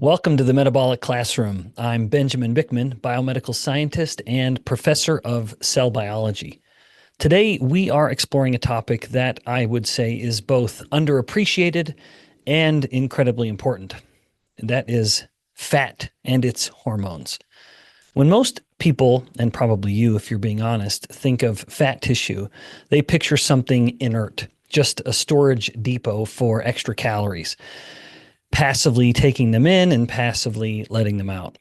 Welcome to the Metabolic Classroom. I'm Benjamin Bikman, biomedical scientist and professor of cell biology. Today, we are exploring a topic that I would say is both underappreciated and incredibly important, and that is fat and its hormones. When most people, and probably you if you're being honest, think of fat tissue, they picture something inert, just a storage depot for extra calories, passively taking them in and passively letting them out.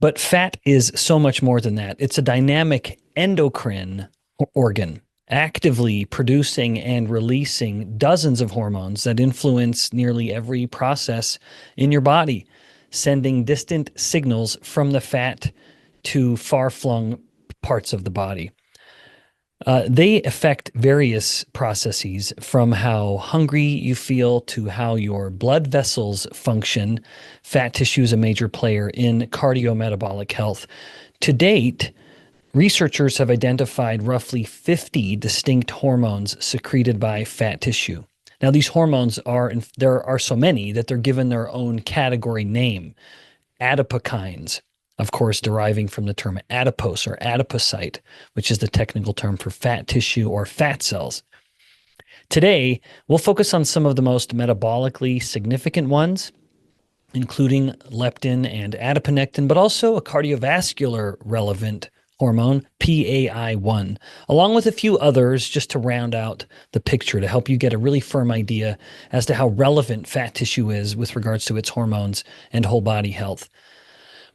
But fat is so much more than that. It's a dynamic endocrine organ, actively producing and releasing dozens of hormones that influence nearly every process in your body, sending distant signals from the fat to far-flung parts of the body. They affect various processes from how hungry you feel to how your blood vessels function. Fat tissue is a major player in cardiometabolic health. To date, researchers have identified roughly 50 distinct hormones secreted by fat tissue. Now, these hormones there are so many that they're given their own category name. Adipokines, of course, deriving from the term adipose or adipocyte, which is the technical term for fat tissue or fat cells. Today, we'll focus on some of the most metabolically significant ones, including leptin and adiponectin, but also a cardiovascular relevant hormone, PAI1, along with a few others just to round out the picture to help you get a really firm idea as to how relevant fat tissue is with regards to its hormones and whole body health.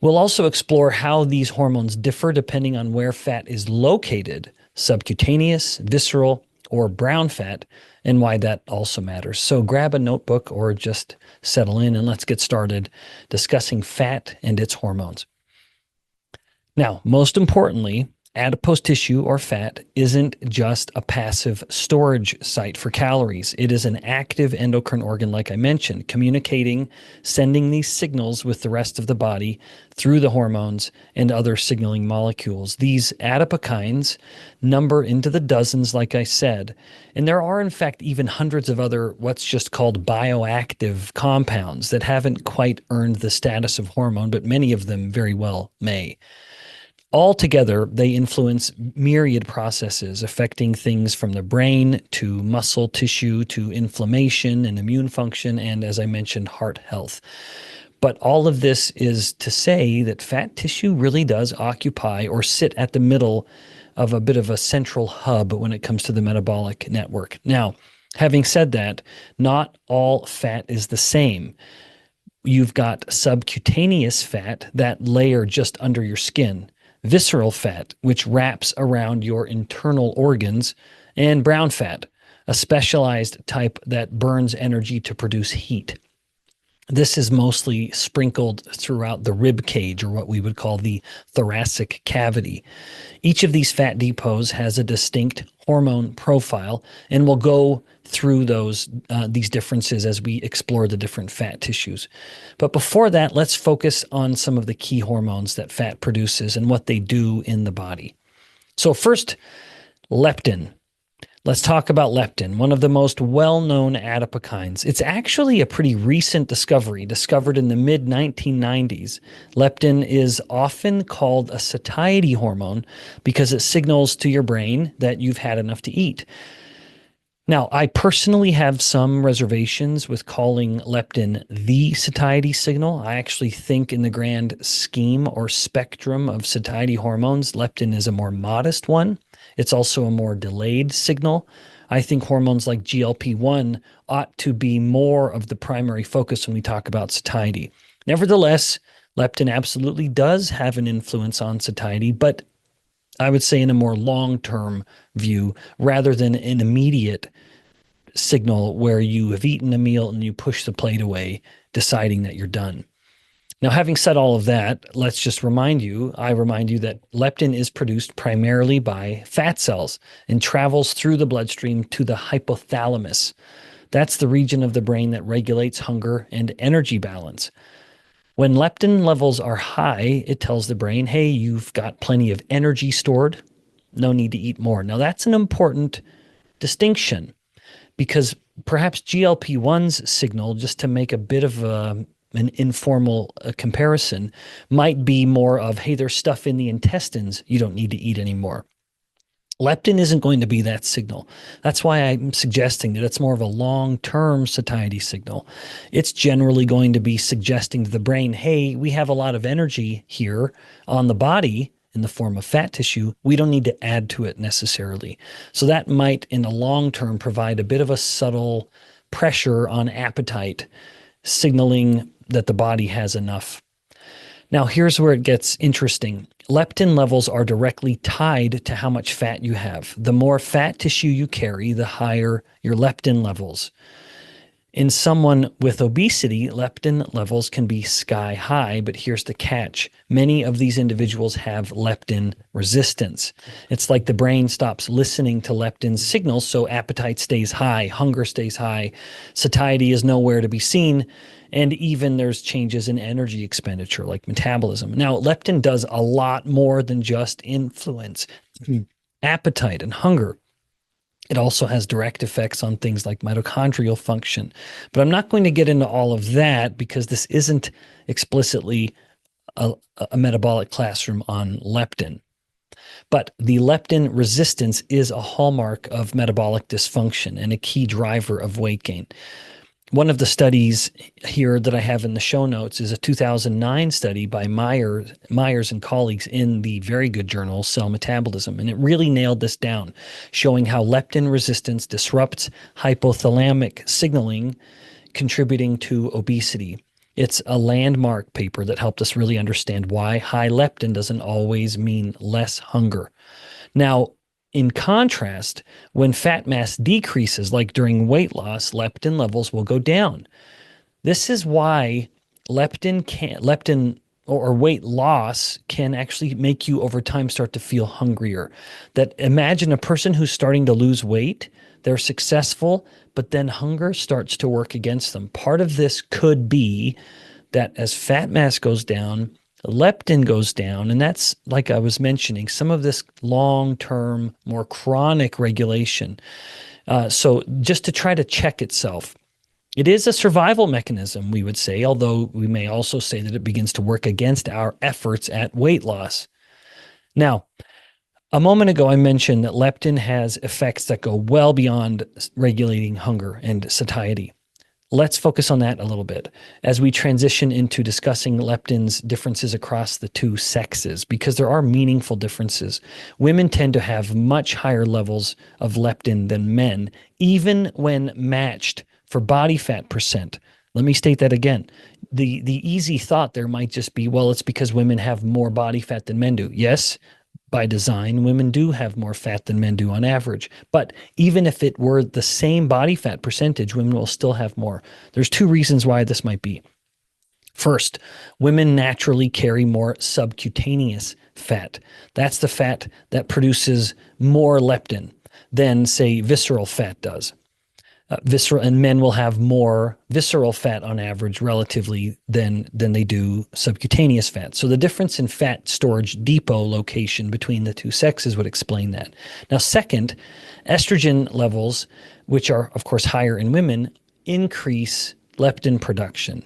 We'll also explore how these hormones differ depending on where fat is located, subcutaneous, visceral, or brown fat, and why that also matters. So grab a notebook or just settle in and let's get started discussing fat and its hormones. Now, most importantly, adipose tissue or fat isn't just a passive storage site for calories. It is an active endocrine organ, like I mentioned, communicating, sending these signals with the rest of the body through the hormones and other signaling molecules. These adipokines number into the dozens, like I said, and there are, in fact, even hundreds of other what's just called bioactive compounds that haven't quite earned the status of hormone, but many of them very well may. Altogether, they influence myriad processes affecting things from the brain to muscle tissue to inflammation and immune function, and as I mentioned, heart health. But all of this is to say that fat tissue really does occupy or sit at the middle of a bit of a central hub when it comes to the metabolic network. Now, having said that, not all fat is the same. You've got subcutaneous fat, that layer just under your skin, visceral fat, which wraps around your internal organs, and brown fat, a specialized type that burns energy to produce heat. This is mostly sprinkled throughout the rib cage, or what we would call the thoracic cavity. Each of these fat depots has a distinct hormone profile, and we'll go through these differences as we explore the different fat tissues. But before that, let's focus on some of the key hormones that fat produces and what they do in the body. So first, leptin. Let's talk about leptin, one of the most well-known adipokines. It's actually a pretty recent discovery, discovered in the mid-1990s. Leptin is often called a satiety hormone because it signals to your brain that you've had enough to eat. Now, I personally have some reservations with calling leptin the satiety signal. I actually think in the grand scheme or spectrum of satiety hormones, leptin is a more modest one. It's also a more delayed signal. I think hormones like GLP-1 ought to be more of the primary focus when we talk about satiety. Nevertheless, leptin absolutely does have an influence on satiety, but I would say in a more long-term view rather than an immediate signal where you have eaten a meal and you push the plate away, deciding that you're done. Now, having said all of that, let's just remind you that leptin is produced primarily by fat cells and travels through the bloodstream to the hypothalamus. That's the region of the brain that regulates hunger and energy balance. When leptin levels are high, it tells the brain, hey, you've got plenty of energy stored, no need to eat more. Now, that's an important distinction because perhaps GLP-1's signal, just to make a bit of a an informal comparison, might be more of, hey, there's stuff in the intestines you don't need to eat anymore. Leptin isn't going to be that signal. That's why I'm suggesting that it's more of a long-term satiety signal. It's generally going to be suggesting to the brain, hey, we have a lot of energy here on the body in the form of fat tissue. We don't need to add to it necessarily. So that might, in the long term, provide a bit of a subtle pressure on appetite, signaling that the body has enough. Now, here's where it gets interesting. Leptin levels are directly tied to how much fat you have. The more fat tissue you carry, the higher your leptin levels. In someone with obesity, leptin levels can be sky high, but here's the catch. Many of these individuals have leptin resistance. It's like the brain stops listening to leptin signals, so appetite stays high, hunger stays high, satiety is nowhere to be seen, and even there's changes in energy expenditure like metabolism. Now, leptin does a lot more than just influence appetite and hunger. It also has direct effects on things like mitochondrial function. But I'm not going to get into all of that because this isn't explicitly a metabolic classroom on leptin. But the leptin resistance is a hallmark of metabolic dysfunction and a key driver of weight gain. One of the studies here that I have in the show notes is a 2009 study by Myers and colleagues in the very good journal Cell Metabolism, and it really nailed this down, showing how leptin resistance disrupts hypothalamic signaling, contributing to obesity. It's a landmark paper that helped us really understand why high leptin doesn't always mean less hunger. Now, in contrast, when fat mass decreases, like during weight loss, leptin levels will go down. This is why leptin or weight loss can actually make you over time start to feel hungrier. That imagine a person who's starting to lose weight, they're successful, but then hunger starts to work against them. Part of this could be that as fat mass goes down, leptin goes down, and that's, like I was mentioning, some of this long-term, more chronic regulation. So just to try to check itself. It is a survival mechanism, we would say, although we may also say that it begins to work against our efforts at weight loss. Now, a moment ago, I mentioned that leptin has effects that go well beyond regulating hunger and satiety. Let's focus on that a little bit as we transition into discussing leptin's differences across the two sexes, because there are meaningful differences. Women tend to have much higher levels of leptin than men, even when matched for body fat percent. Let me state that again. The easy thought there might just be, well, it's because women have more body fat than men do. Yes, by design, women do have more fat than men do on average. But even if it were the same body fat percentage, women will still have more. There's two reasons why this might be. First, women naturally carry more subcutaneous fat. That's the fat that produces more leptin than, say, visceral fat does. And men will have more visceral fat on average relatively than they do subcutaneous fat. So the difference in fat storage depot location between the two sexes would explain that. Now, second, estrogen levels, which are of course higher in women, increase leptin production.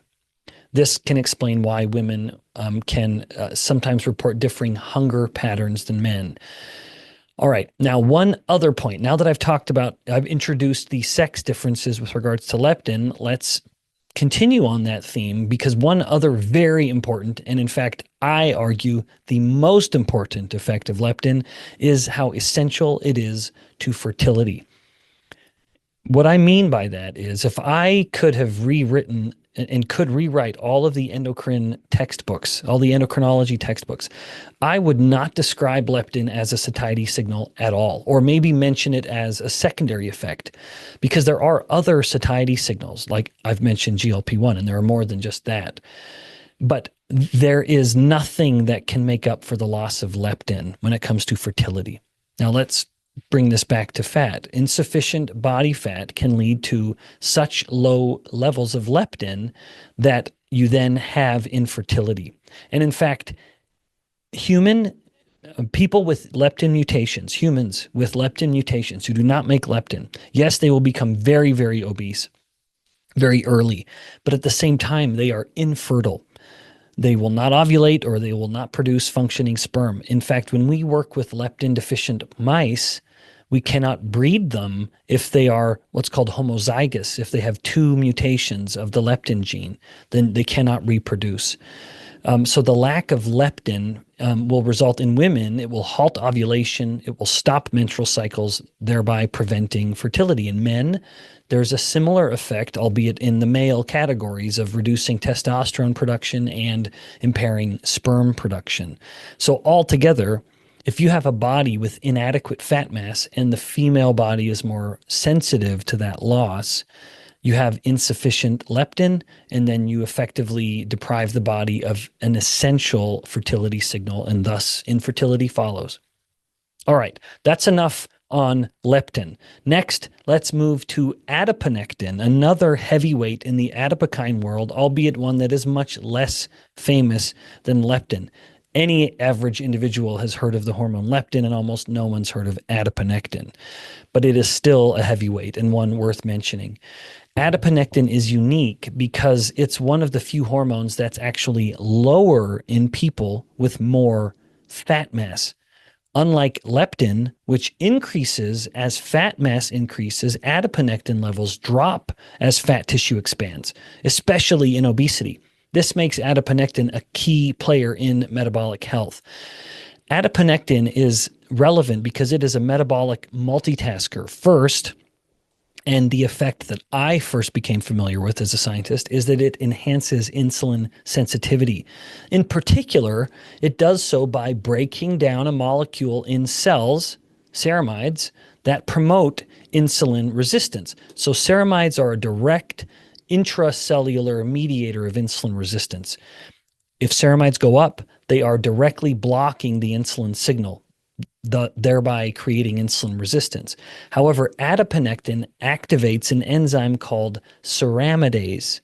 This can explain why women can sometimes report differing hunger patterns than men. All right. Now, one other point. Now that I've introduced the sex differences with regards to leptin, let's continue on that theme, because one other very important, and in fact, I argue the most important effect of leptin is how essential it is to fertility. What I mean by that is, if I could have rewritten and could rewrite all of the endocrine textbooks, all the endocrinology textbooks, I would not describe leptin as a satiety signal at all, or maybe mention it as a secondary effect, because there are other satiety signals, like I've mentioned GLP-1, and there are more than just that. But there is nothing that can make up for the loss of leptin when it comes to fertility. Now let's bring this back to fat. Insufficient body fat can lead to such low levels of leptin that you then have infertility. And in fact, people with leptin mutations, humans with leptin mutations who do not make leptin, yes, they will become very, very obese. very early. But at the same time, they are infertile. They will not ovulate or they will not produce functioning sperm. In fact, when we work with leptin deficient mice, we cannot breed them if they are what's called homozygous. If they have two mutations of the leptin gene, then they cannot reproduce. So the lack of leptin will result in women, it will halt ovulation, it will stop menstrual cycles, thereby preventing fertility. In men, there's a similar effect, albeit in the male categories, of reducing testosterone production and impairing sperm production. So altogether, if you have a body with inadequate fat mass and the female body is more sensitive to that loss, you have insufficient leptin, and then you effectively deprive the body of an essential fertility signal, and thus infertility follows. All right, that's enough on leptin. Next, let's move to adiponectin, another heavyweight in the adipokine world, albeit one that is much less famous than leptin. Any average individual has heard of the hormone leptin, and almost no one's heard of adiponectin, but it is still a heavyweight and one worth mentioning. Adiponectin is unique because it's one of the few hormones that's actually lower in people with more fat mass. Unlike leptin, which increases as fat mass increases, adiponectin levels drop as fat tissue expands, especially in obesity. This makes adiponectin a key player in metabolic health. Adiponectin is relevant because it is a metabolic multitasker. First, and the effect that I first became familiar with as a scientist is that it enhances insulin sensitivity. In particular, it does so by breaking down a molecule in cells, ceramides, that promote insulin resistance. So ceramides are a direct intracellular mediator of insulin resistance. If ceramides go up, they are directly blocking the insulin signal, thereby creating insulin resistance. However, adiponectin activates an enzyme called ceramidase.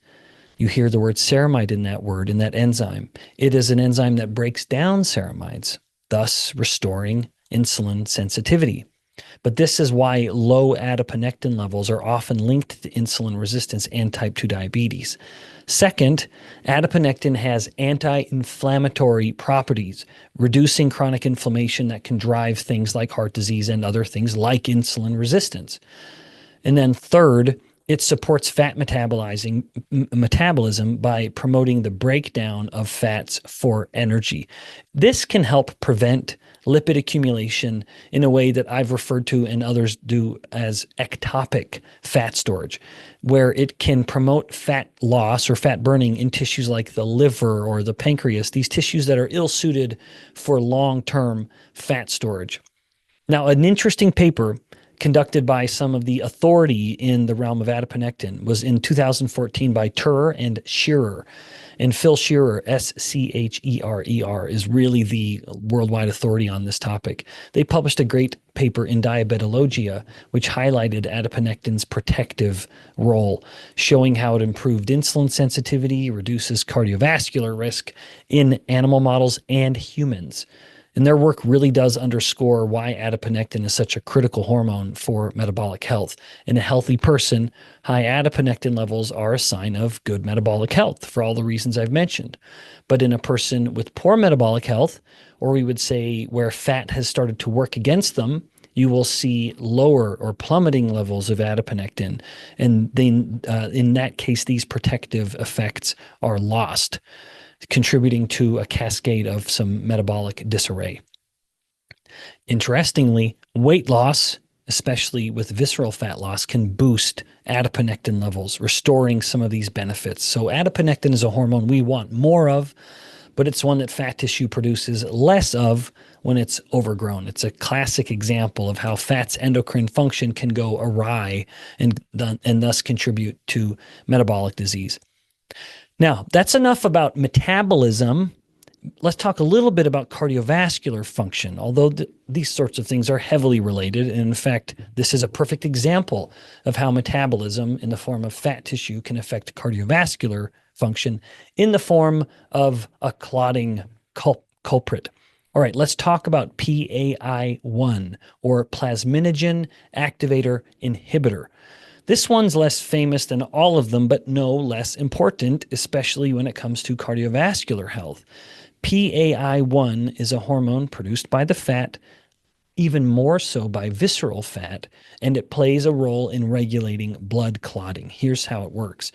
You hear the word ceramide in that word, in that enzyme. It is an enzyme that breaks down ceramides, thus restoring insulin sensitivity. But this is why low adiponectin levels are often linked to insulin resistance and type 2 diabetes. Second, adiponectin has anti-inflammatory properties, reducing chronic inflammation that can drive things like heart disease and other things like insulin resistance. And then third, it supports fat metabolism by promoting the breakdown of fats for energy. This can help prevent lipid accumulation in a way that I've referred to and others do as ectopic fat storage, where it can promote fat loss or fat burning in tissues like the liver or the pancreas, these tissues that are ill-suited for long-term fat storage. Now, an interesting paper conducted by some of the authority in the realm of adiponectin was in 2014 by Turer and Shearer. And Phil Shearer, Scherer, is really the worldwide authority on this topic. They published a great paper in Diabetologia, which highlighted adiponectin's protective role, showing how it improved insulin sensitivity, reduces cardiovascular risk in animal models and humans. And their work really does underscore why adiponectin is such a critical hormone for metabolic health. In a healthy person, high adiponectin levels are a sign of good metabolic health for all the reasons I've mentioned. But in a person with poor metabolic health, or we would say where fat has started to work against them, you will see lower or plummeting levels of adiponectin. And then in that case, these protective effects are lost, contributing to a cascade of some metabolic disarray. Interestingly, weight loss, especially with visceral fat loss, can boost adiponectin levels, restoring some of these benefits. So adiponectin is a hormone we want more of, but it's one that fat tissue produces less of when it's overgrown. It's a classic example of how fat's endocrine function can go awry and thus contribute to metabolic disease. Now, that's enough about metabolism. Let's talk a little bit about cardiovascular function, although these sorts of things are heavily related. And in fact, this is a perfect example of how metabolism in the form of fat tissue can affect cardiovascular function in the form of a clotting culprit. All right, let's talk about PAI1, or plasminogen activator inhibitor. This one's less famous than all of them, but no less important, especially when it comes to cardiovascular health. PAI1 is a hormone produced by the fat, even more so by visceral fat, and it plays a role in regulating blood clotting. Here's how it works.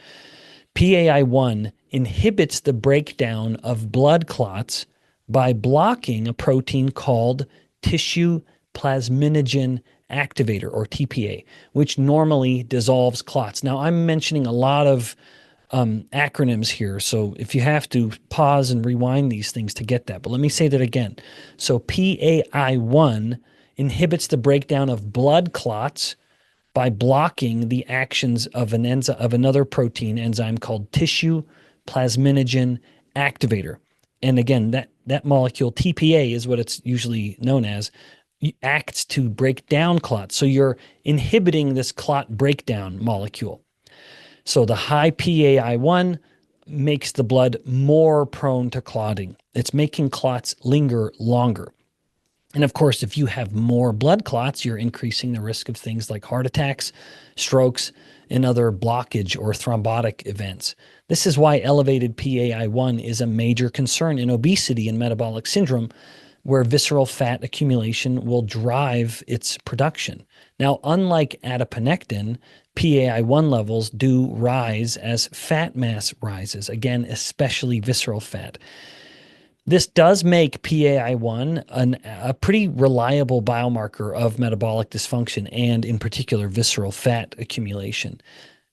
PAI1 inhibits the breakdown of blood clots by blocking a protein called tissue plasminogen activator, or TPA, which normally dissolves clots. Now, I'm mentioning a lot of acronyms here, so if you have to pause and rewind these things to get that. But let me say that again. So PAI1 inhibits the breakdown of blood clots by blocking the actions of another protein enzyme called tissue plasminogen activator. And again, that molecule, TPA, is what it's usually known as, acts to break down clots. So you're inhibiting this clot breakdown molecule. So the high PAI1 makes the blood more prone to clotting. It's making clots linger longer. And of course, if you have more blood clots, you're increasing the risk of things like heart attacks, strokes, and other blockage or thrombotic events. This is why elevated PAI1 is a major concern in obesity and metabolic syndrome, where visceral fat accumulation will drive its production. Now, unlike adiponectin, PAI1 levels do rise as fat mass rises, again, especially visceral fat. This does make PAI1 a pretty reliable biomarker of metabolic dysfunction and, in particular, visceral fat accumulation.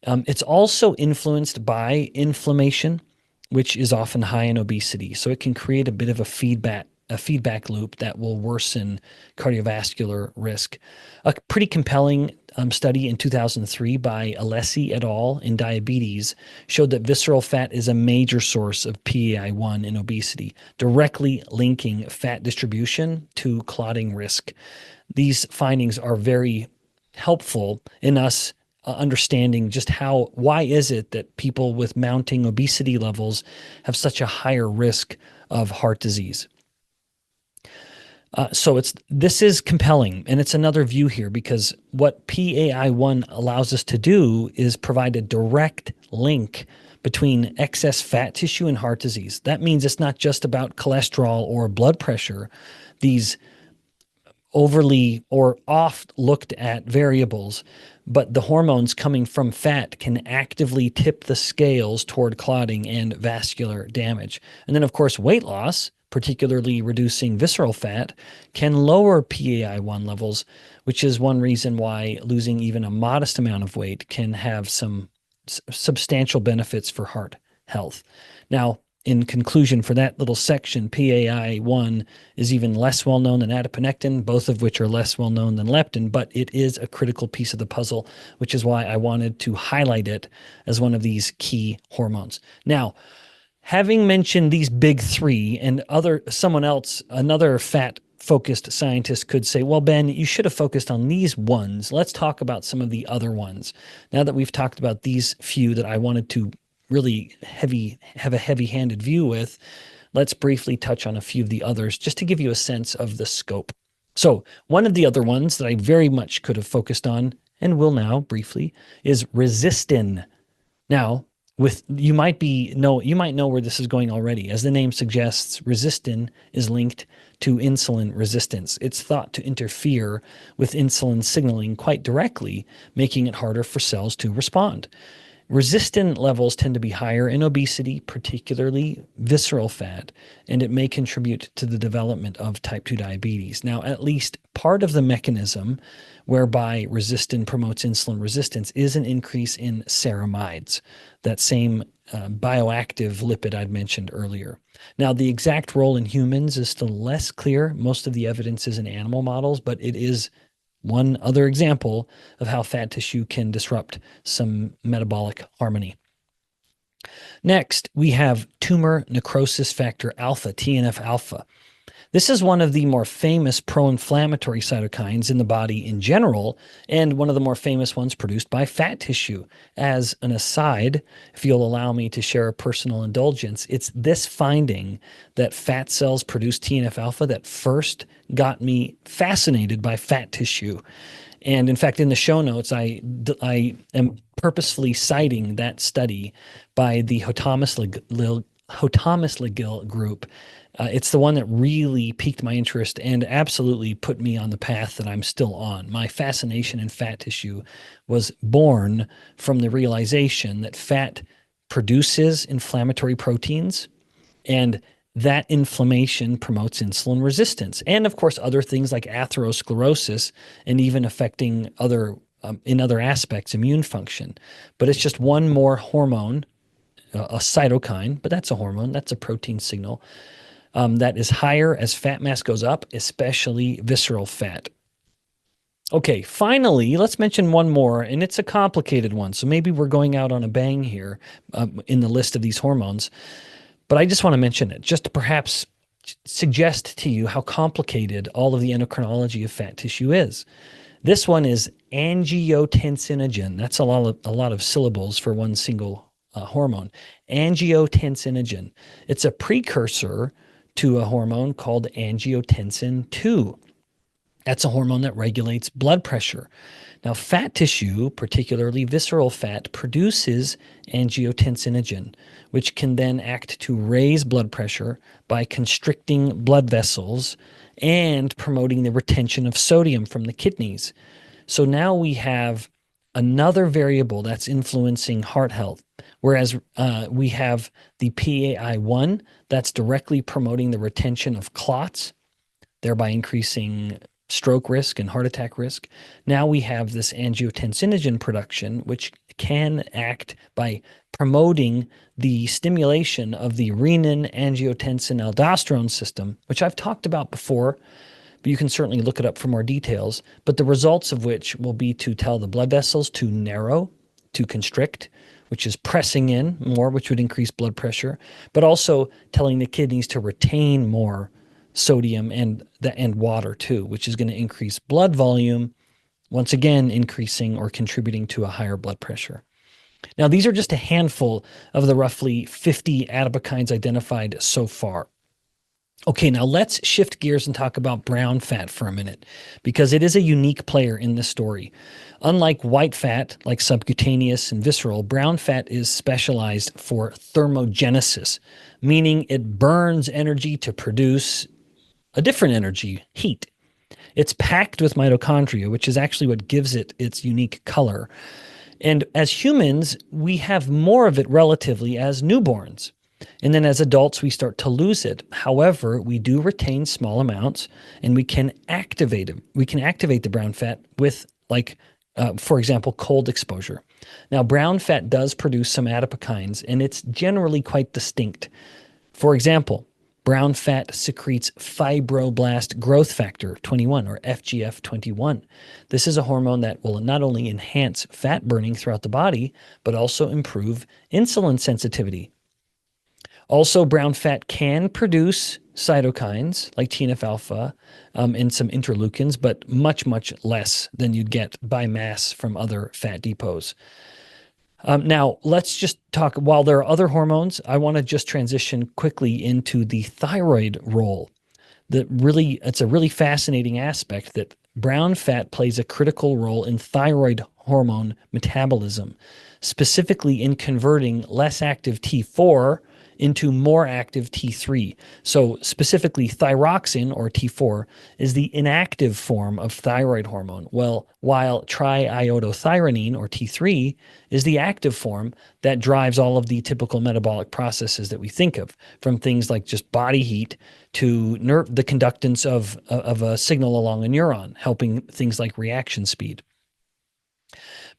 It's also influenced by inflammation, which is often high in obesity. So it can create a bit of a feedback loop that will worsen cardiovascular risk. A pretty compelling study in 2003 by Alessi et al. In diabetes showed that visceral fat is a major source of PAI1 in obesity, directly linking fat distribution to clotting risk. These findings are very helpful in us understanding just why is it that people with mounting obesity levels have such a higher risk of heart disease. So this is compelling, and it's another view here, because what PAI1 allows us to do is provide a direct link between excess fat tissue and heart disease. That means it's not just about cholesterol or blood pressure, these overly or oft looked at variables, but the hormones coming from fat can actively tip the scales toward clotting and vascular damage. And then, of course, weight loss, particularly reducing visceral fat, can lower PAI1 levels, which is one reason why losing even a modest amount of weight can have some substantial benefits for heart health. Now, in conclusion for that little section, PAI1 is even less well known than adiponectin, both of which are less well known than leptin, but it is a critical piece of the puzzle, which is why I wanted to highlight it as one of these key hormones. Now, having mentioned these big three, and another fat-focused scientist could say, well, Ben, you should have focused on these ones. Let's talk about some of the other ones. Now that we've talked about these few that I wanted to really have a heavy-handed view with, let's briefly touch on a few of the others just to give you a sense of the scope. So one of the other ones that I very much could have focused on, and will now briefly, is resistin. Now, you might know where this is going already. As the name suggests, resistin is linked to insulin resistance. It's thought to interfere with insulin signaling quite directly, making it harder for cells to respond. Resistin levels tend to be higher in obesity, particularly visceral fat, and it may contribute to the development of type 2 diabetes. Now, at least part of the mechanism whereby resistin promotes insulin resistance is an increase in ceramides, that same bioactive lipid I'd mentioned earlier. Now, the exact role in humans is still less clear. Most of the evidence is in animal models, but it is one other example of how fat tissue can disrupt some metabolic harmony. Next, we have tumor necrosis factor alpha, TNF alpha. This is one of the more famous pro-inflammatory cytokines in the body in general, and one of the more famous ones produced by fat tissue. As an aside, if you'll allow me to share a personal indulgence, it's this finding that fat cells produce TNF alpha that first got me fascinated by fat tissue. And in fact, in the show notes, I am purposefully citing that study by the Hotomas-Legill group. It's the one that really piqued my interest and absolutely put me on the path that I'm still on. My fascination in fat tissue was born from the realization that fat produces inflammatory proteins, and that inflammation promotes insulin resistance. And of course, other things like atherosclerosis and even affecting in other aspects, immune function. But it's just one more hormone, a cytokine, but that's a hormone, that's a protein signal that is higher as fat mass goes up, especially visceral fat. Okay, finally, let's mention one more, and it's a complicated one. So maybe we're going out on a bang here in the list of these hormones. But I just want to mention it, just to perhaps suggest to you how complicated all of the endocrinology of fat tissue is. This one is angiotensinogen. That's a lot of syllables for one single hormone. Angiotensinogen. It's a precursor to a hormone called angiotensin 2. That's a hormone that regulates blood pressure. Now, fat tissue, particularly visceral fat, produces angiotensinogen, which can then act to raise blood pressure by constricting blood vessels and promoting the retention of sodium from the kidneys. So now we have another variable that's influencing heart health, whereas we have the PAI1 that's directly promoting the retention of clots, thereby increasing stroke risk and heart attack risk. Now we have this angiotensinogen production, which can act by promoting the stimulation of the renin-angiotensin-aldosterone system, which I've talked about before, but you can certainly look it up for more details. But the results of which will be to tell the blood vessels to narrow, to constrict, which is pressing in more, which would increase blood pressure, but also telling the kidneys to retain more sodium and water too, which is going to increase blood volume, once again increasing or contributing to a higher blood pressure. Now, these are just a handful of the roughly 50 adipokines identified so far. Okay, now let's shift gears and talk about brown fat for a minute, because it is a unique player in this story. Unlike white fat, like subcutaneous and visceral, brown fat is specialized for thermogenesis, meaning it burns energy to produce a different energy, heat. It's packed with mitochondria, which is actually what gives it its unique color. And as humans, we have more of it relatively as newborns. And then as adults, we start to lose it. However, we do retain small amounts, and we can activate it. We can activate the brown fat with, for example, cold exposure. Now, brown fat does produce some adipokines, and it's generally quite distinct. For example, brown fat secretes fibroblast growth factor 21, or FGF21. This is a hormone that will not only enhance fat burning throughout the body, but also improve insulin sensitivity. Also, brown fat can produce cytokines like TNF-alpha and some interleukins, but much, much less than you'd get by mass from other fat depots. Now, let's just talk, while there are other hormones, I want to just transition quickly into the thyroid role. It's a really fascinating aspect that brown fat plays a critical role in thyroid hormone metabolism, specifically in converting less active T4 into more active T3. So specifically, thyroxine, or T4, is the inactive form of thyroid hormone, while triiodothyronine, or T3, is the active form that drives all of the typical metabolic processes that we think of, from things like just body heat to the conductance of a signal along a neuron, helping things like reaction speed.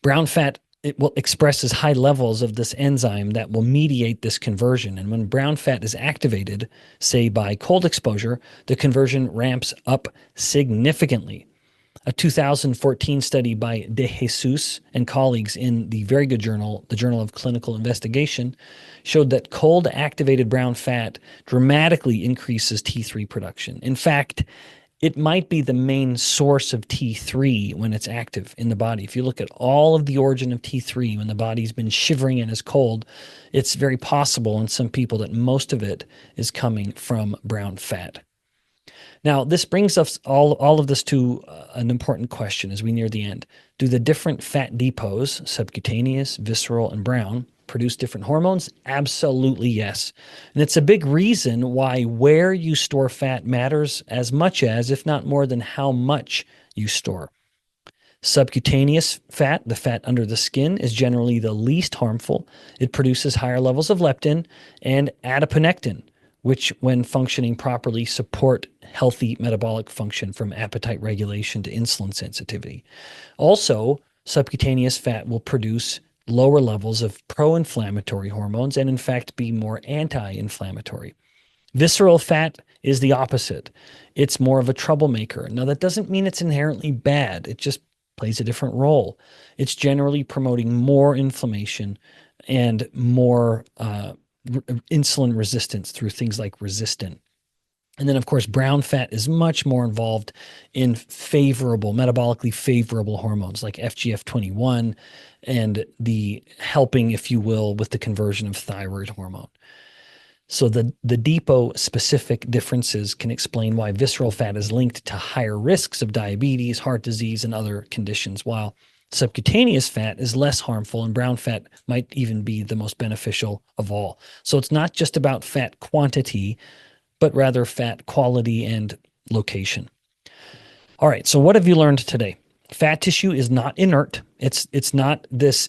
Brown fat, it will expresses high levels of this enzyme that will mediate this conversion. And when brown fat is activated, say by cold exposure, the conversion ramps up significantly. A 2014 study by De Jesus and colleagues in the very good journal, the Journal of Clinical Investigation, showed that cold activated brown fat dramatically increases T3 production. In fact, it might be the main source of T3 when it's active in the body. If you look at all of the origin of T3 when the body's been shivering and is cold, it's very possible in some people that most of it is coming from brown fat. Now, this brings us all of this to an important question as we near the end. Do the different fat depots, subcutaneous, visceral, and brown, produce different hormones? Absolutely yes. And it's a big reason why where you store fat matters as much as, if not more than, how much you store. Subcutaneous fat, the fat under the skin, is generally the least harmful. It produces higher levels of leptin and adiponectin, which, when functioning properly, support healthy metabolic function from appetite regulation to insulin sensitivity. Also, subcutaneous fat will produce lower levels of pro-inflammatory hormones and, in fact, be more anti-inflammatory. Visceral fat is the opposite. It's more of a troublemaker. Now, that doesn't mean it's inherently bad. It just plays a different role. It's generally promoting more inflammation and more insulin resistance through things like resistin. And then, of course, brown fat is much more involved in metabolically favorable hormones like FGF21 and the helping, if you will, with the conversion of thyroid hormone. So the depot-specific differences can explain why visceral fat is linked to higher risks of diabetes, heart disease, and other conditions, while subcutaneous fat is less harmful and brown fat might even be the most beneficial of all. So it's not just about fat quantity, but rather fat quality and location. All right, so what have you learned today? Fat tissue is not inert. It's not this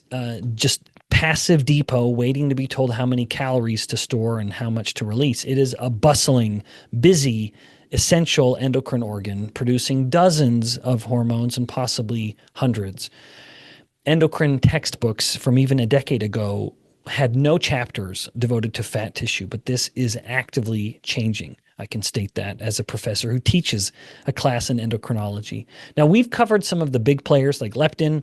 just passive depot waiting to be told how many calories to store and how much to release. It is a bustling, busy, essential endocrine organ producing dozens of hormones and possibly hundreds. Endocrine textbooks from even a decade ago had no chapters devoted to fat tissue, but this is actively changing. I can state that as a professor who teaches a class in endocrinology. Now, we've covered some of the big players like leptin,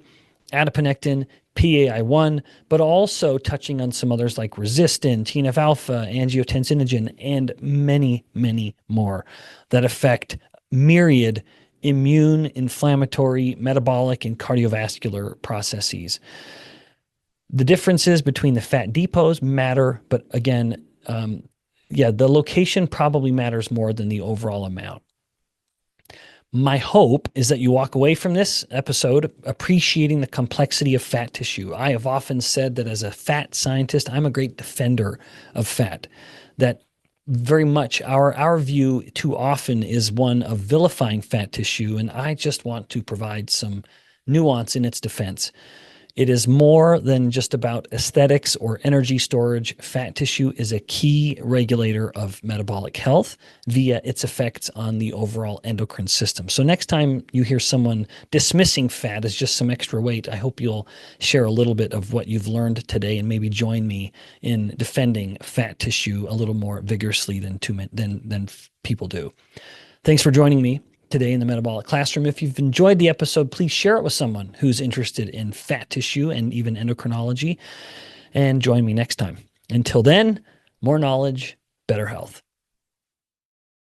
adiponectin, PAI1, but also touching on some others like resistin, TNF-alpha, angiotensinogen, and many, many more that affect myriad immune, inflammatory, metabolic, and cardiovascular processes. The differences between the fat depots matter, but again, the location probably matters more than the overall amount. My hope is that you walk away from this episode appreciating the complexity of fat tissue. I have often said that as a fat scientist, I'm a great defender of fat, that very much our view too often is one of vilifying fat tissue, and I just want to provide some nuance in its defense. It is more than just about aesthetics or energy storage. Fat tissue is a key regulator of metabolic health via its effects on the overall endocrine system. So next time you hear someone dismissing fat as just some extra weight, I hope you'll share a little bit of what you've learned today and maybe join me in defending fat tissue a little more vigorously than people do. Thanks for joining me today in the Metabolic Classroom. If you've enjoyed the episode, please share it with someone who's interested in fat tissue and even endocrinology, and join me next time. Until then, more knowledge, better health.